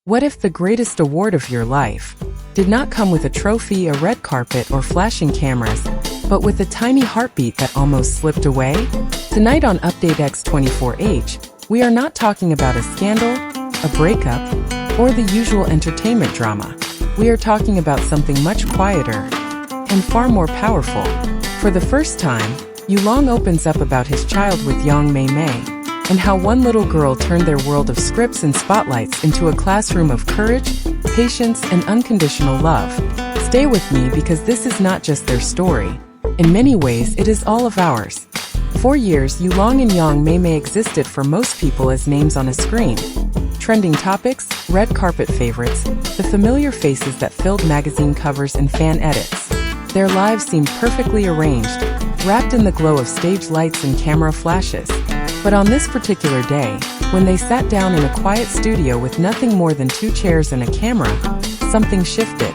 What if the greatest award of your life did not come with a trophy, a red carpet, or flashing cameras, but with a tiny heartbeat that almost slipped away? Tonight on Update X24H, we are not talking about a scandal, a breakup, or the usual entertainment drama. We are talking about something much quieter and far more powerful. For the first time, Yulong opens up about his child with young Mei Mei, and how one little girl turned their world of scripts and spotlights into a classroom of courage, patience, and unconditional love. Stay with me because this is not just their story. In many ways, it is all of ours. For years, Yulong and young Mei Mei existed for most people as names on a screen. Trending topics, red carpet favorites, the familiar faces that filled magazine covers and fan edits. Their lives seemed perfectly arranged, wrapped in the glow of stage lights and camera flashes. But on this particular day, when they sat down in a quiet studio with nothing more than 2 chairs and a camera, something shifted.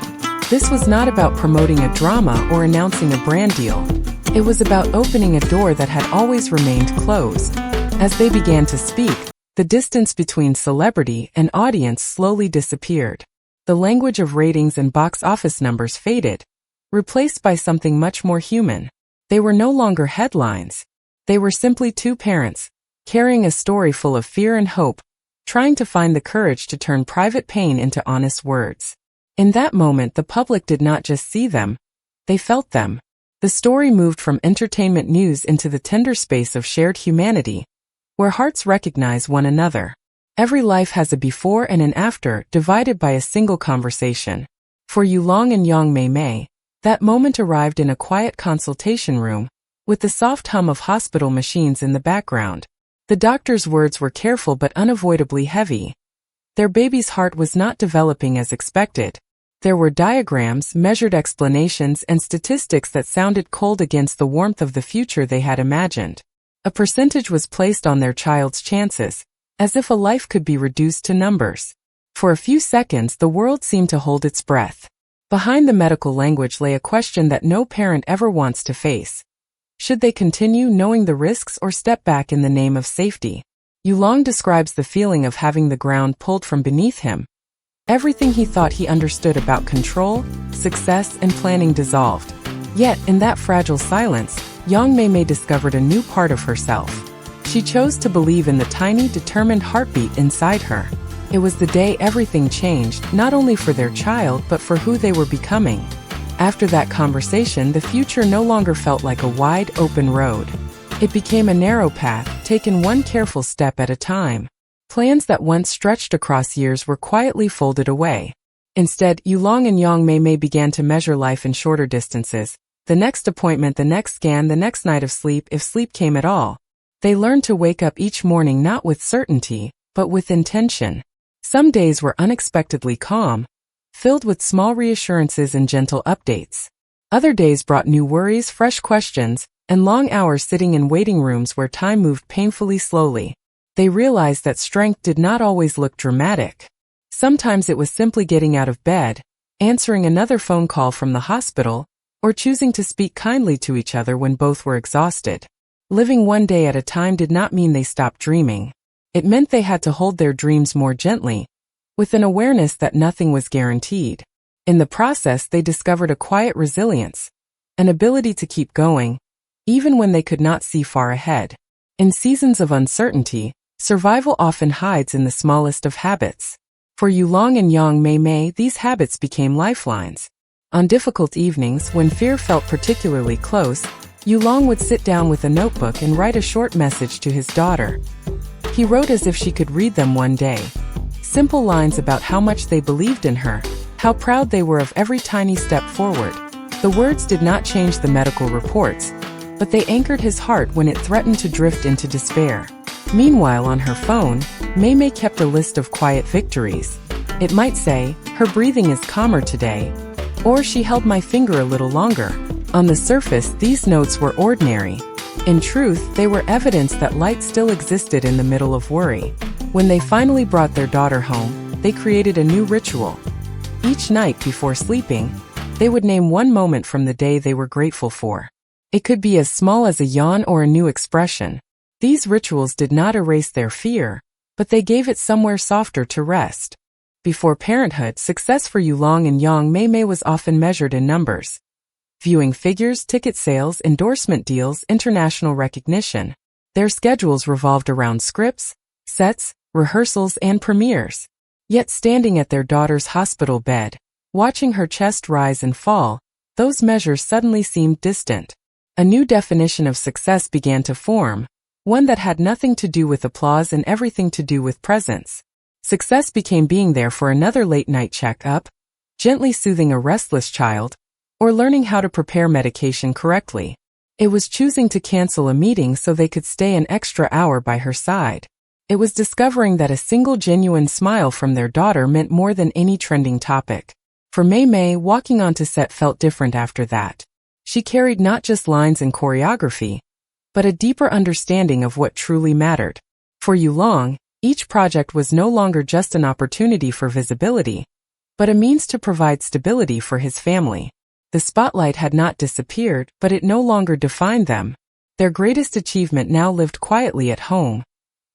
This was not about promoting a drama or announcing a brand deal. It was about opening a door that had always remained closed. As they began to speak, the distance between celebrity and audience slowly disappeared. The language of ratings and box office numbers faded, replaced by something much more human. They were no longer headlines. They were simply 2 parents, carrying a story full of fear and hope, trying to find the courage to turn private pain into honest words. In that moment, the public did not just see them, they felt them. The story moved from entertainment news into the tender space of shared humanity, where hearts recognize one another. Every life has a before and an after, divided by a single conversation. For Yulong and young Mei Mei, that moment arrived in a quiet consultation room, with the soft hum of hospital machines in the background. The doctor's words were careful but unavoidably heavy. Their baby's heart was not developing as expected. There were diagrams, measured explanations, and statistics that sounded cold against the warmth of the future they had imagined. A percentage was placed on their child's chances, as if a life could be reduced to numbers. For a few seconds, the world seemed to hold its breath. Behind the medical language lay a question that no parent ever wants to face. Should they continue knowing the risks or step back in the name of safety? Yulong describes the feeling of having the ground pulled from beneath him. Everything he thought he understood about control, success, and planning dissolved. Yet, in that fragile silence, young Mei Mei discovered a new part of herself. She chose to believe in the tiny, determined heartbeat inside her. It was the day everything changed, not only for their child but for who they were becoming. After that conversation, the future no longer felt like a wide, open road. It became a narrow path, taken one careful step at a time. Plans that once stretched across years were quietly folded away. Instead, Yulong and young Mei Mei began to measure life in shorter distances. The next appointment, the next scan, the next night of sleep, if sleep came at all. They learned to wake up each morning not with certainty, but with intention. Some days were unexpectedly calm, filled with small reassurances and gentle updates. Other days brought new worries, fresh questions, and long hours sitting in waiting rooms where time moved painfully slowly. They realized that strength did not always look dramatic. Sometimes it was simply getting out of bed, answering another phone call from the hospital, or choosing to speak kindly to each other when both were exhausted. Living one day at a time did not mean they stopped dreaming. It meant they had to hold their dreams more gently, with an awareness that nothing was guaranteed. In the process, they discovered a quiet resilience, an ability to keep going, even when they could not see far ahead. In seasons of uncertainty, survival often hides in the smallest of habits. For Yulong and young Mei Mei, these habits became lifelines. On difficult evenings, when fear felt particularly close, Yulong would sit down with a notebook and write a short message to his daughter. He wrote as if she could read them one day. Simple lines about how much they believed in her, how proud they were of every tiny step forward. The words did not change the medical reports, but they anchored his heart when it threatened to drift into despair. Meanwhile, on her phone, Mei Mei kept a list of quiet victories. It might say, "Her breathing is calmer today," or "She held my finger a little longer." On the surface, these notes were ordinary. In truth, they were evidence that light still existed in the middle of worry. When they finally brought their daughter home, they created a new ritual. Each night before sleeping, they would name one moment from the day they were grateful for. It could be as small as a yawn or a new expression. These rituals did not erase their fear, but they gave it somewhere softer to rest. Before parenthood, success for Yulong and young Mei Mei was often measured in numbers. Viewing figures, ticket sales, endorsement deals, international recognition. Their schedules revolved around scripts, sets, rehearsals, and premieres. Yet standing at their daughter's hospital bed, watching her chest rise and fall, those measures suddenly seemed distant. A new definition of success began to form, one that had nothing to do with applause and everything to do with presence. Success became being there for another late-night check-up, gently soothing a restless child, or learning how to prepare medication correctly. It was choosing to cancel a meeting so they could stay an extra hour by her side. It was discovering that a single genuine smile from their daughter meant more than any trending topic. For Mei Mei, walking onto set felt different after that. She carried not just lines and choreography, but a deeper understanding of what truly mattered. For Yulong, each project was no longer just an opportunity for visibility, but a means to provide stability for his family. The spotlight had not disappeared, but it no longer defined them. Their greatest achievement now lived quietly at home,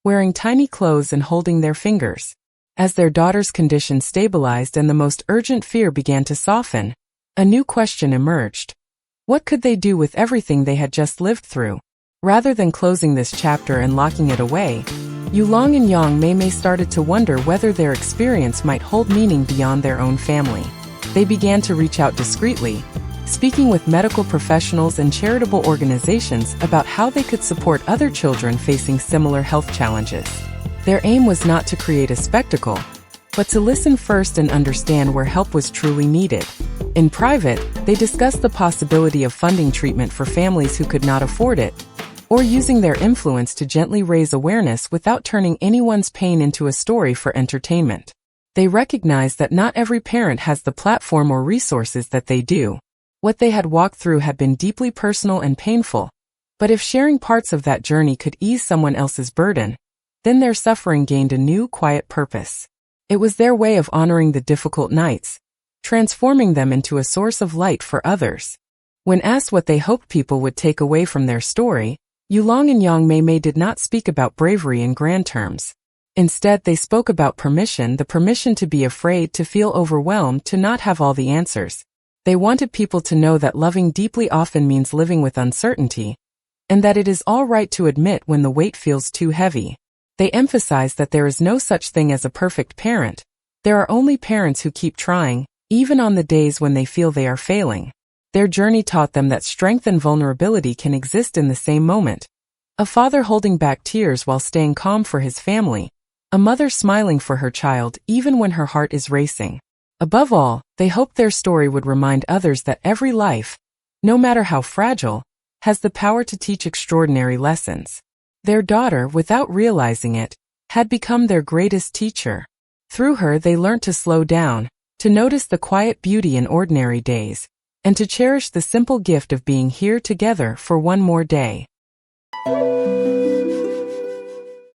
wearing tiny clothes and holding their fingers. As their daughter's condition stabilized and the most urgent fear began to soften, a new question emerged. What could they do with everything they had just lived through? Rather than closing this chapter and locking it away, Yulong and young Mei Mei started to wonder whether their experience might hold meaning beyond their own family. They began to reach out discreetly, speaking with medical professionals and charitable organizations about how they could support other children facing similar health challenges. Their aim was not to create a spectacle, but to listen first and understand where help was truly needed. In private, they discussed the possibility of funding treatment for families who could not afford it, or using their influence to gently raise awareness without turning anyone's pain into a story for entertainment. They recognized that not every parent has the platform or resources that they do. What they had walked through had been deeply personal and painful, but if sharing parts of that journey could ease someone else's burden, then their suffering gained a new, quiet purpose. It was their way of honoring the difficult nights, transforming them into a source of light for others. When asked what they hoped people would take away from their story, Yulong and young Mei Mei did not speak about bravery in grand terms. Instead, they spoke about permission, the permission to be afraid, to feel overwhelmed, to not have all the answers. They wanted people to know that loving deeply often means living with uncertainty, and that it is all right to admit when the weight feels too heavy. They emphasized that there is no such thing as a perfect parent. There are only parents who keep trying, even on the days when they feel they are failing. Their journey taught them that strength and vulnerability can exist in the same moment. A father holding back tears while staying calm for his family. A mother smiling for her child even when her heart is racing. Above all, they hoped their story would remind others that every life, no matter how fragile, has the power to teach extraordinary lessons. Their daughter, without realizing it, had become their greatest teacher. Through her they learnt to slow down, to notice the quiet beauty in ordinary days, and to cherish the simple gift of being here together for one more day.